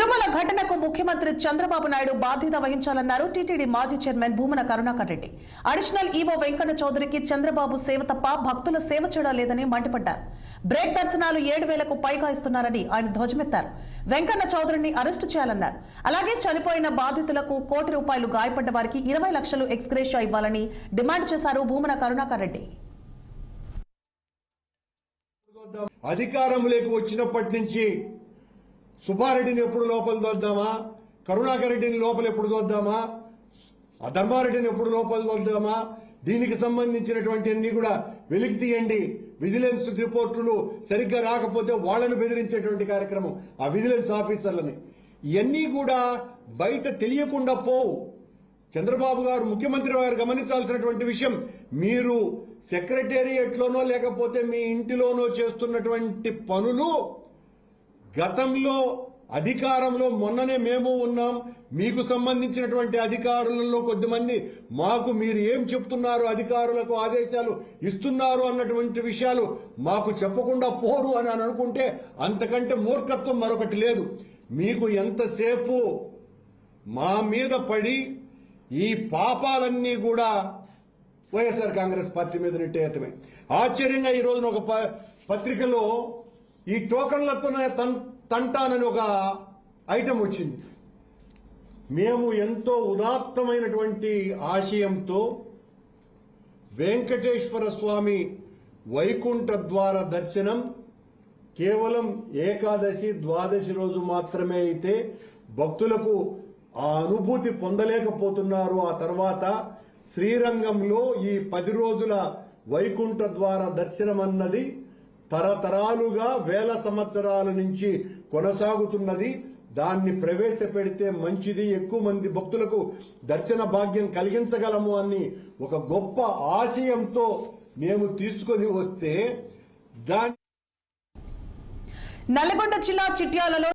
తిరుమల ఘటనకు ముఖ్యమంత్రి చంద్రబాబు నాయుడు బాధ్యత వహించాలన్నారు టీటీడీ మాజీ chairman Bhumana Karunakar Reddy. Additional EO Venkanna చౌదరికి చంద్రబాబు సేవ తప్ప భక్తుల సేవ చేయడం లేదని మండిపడ్డారు. బ్రేక్ దర్శనాలు 7,000కు పైగా ఇస్తున్నారని ఆయన ధ్వజమెత్తారు. వెంకన్న చౌదరిని అరెస్టు చేయాలన్నారు. అలాగే చనిపోయిన బాధితులకు ₹1 కోటి, గాయపడ్డ వారికి 20 లక్షలు ఎక్స్గ్రేషియా ఇవ్వాలని డిమాండ్ చేశారు భూమన కరుణాకర్ రెడ్డి. అధికారంలోకి వచ్చినప్పటి నుంచి సుబ్బారెడ్డిని ఎప్పుడు లోపల దొద్దామా, కరుణాకర్ రెడ్డిని లోపల ఎప్పుడు దొద్దామా, ధర్మారెడ్డిని ఎప్పుడు లోపల దొద్దామా, దీనికి సంబంధించినటువంటి అన్ని కూడా వెలికి తీయండి. విజిలెన్స్ రిపోర్టులు సరిగ్గా రాకపోతే వాళ్లను బెదిరించేటువంటి కార్యక్రమం ఆ విజిలెన్స్ ఆఫీసర్లని. ఇవన్నీ కూడా బయట తెలియకుండా పోవు. చంద్రబాబు గారు ముఖ్యమంత్రి గారు గమనించాల్సినటువంటి విషయం, మీరు సెక్రటేరియట్లోనో లేకపోతే మీ ఇంటిలోనో చేస్తున్నటువంటి పనులు గతంలో అధికారంలో మొన్ననే మేము ఉన్నాం, మీకు సంబంధించినటువంటి అధికారులలో కొద్దిమంది మాకు మీరు ఏం చెప్తున్నారు, అధికారులకు ఆదేశాలు ఇస్తున్నారు అన్నటువంటి విషయాలు మాకు చెప్పకుండా పోరు అని అనుకుంటే అంతకంటే మూర్ఖత్వం మరొకటి లేదు. మీకు ఎంతసేపు మా మీద పడి ఈ పాపాలన్నీ కూడా వైఎస్ఆర్ కాంగ్రెస్ పార్టీ మీద నెట్టేయటమే. ఆశ్చర్యంగా ఈ రోజున ఒక పత్రికలో ఈ టోకన్లతో తంటానని ఒక ఐటమ్ వచ్చింది. మేము ఎంతో ఉదాత్తమైనటువంటి ఆశయంతో వెంకటేశ్వర స్వామి వైకుంఠ ద్వార దర్శనం కేవలం ఏకాదశి ద్వాదశి రోజు మాత్రమే అయితే భక్తులకు ఆ అనుభూతి పొందలేకపోతున్నారు. ఆ తర్వాత శ్రీరంగంలో ఈ 10 రోజుల వైకుంఠ ద్వార దర్శనం అన్నది తరతరాలుగా వేల సంవత్సరాల నుంచి కొనసాగుతున్నది. దాన్ని ప్రవేశపెడితే మంచిది, ఎక్కువ మంది భక్తులకు దర్శన భాగ్యం కలిగించగలము అని ఒక గొప్ప ఆశయంతో మేము తీసుకొని వస్తే నల్గొండ జిల్లా చిట్యాలలో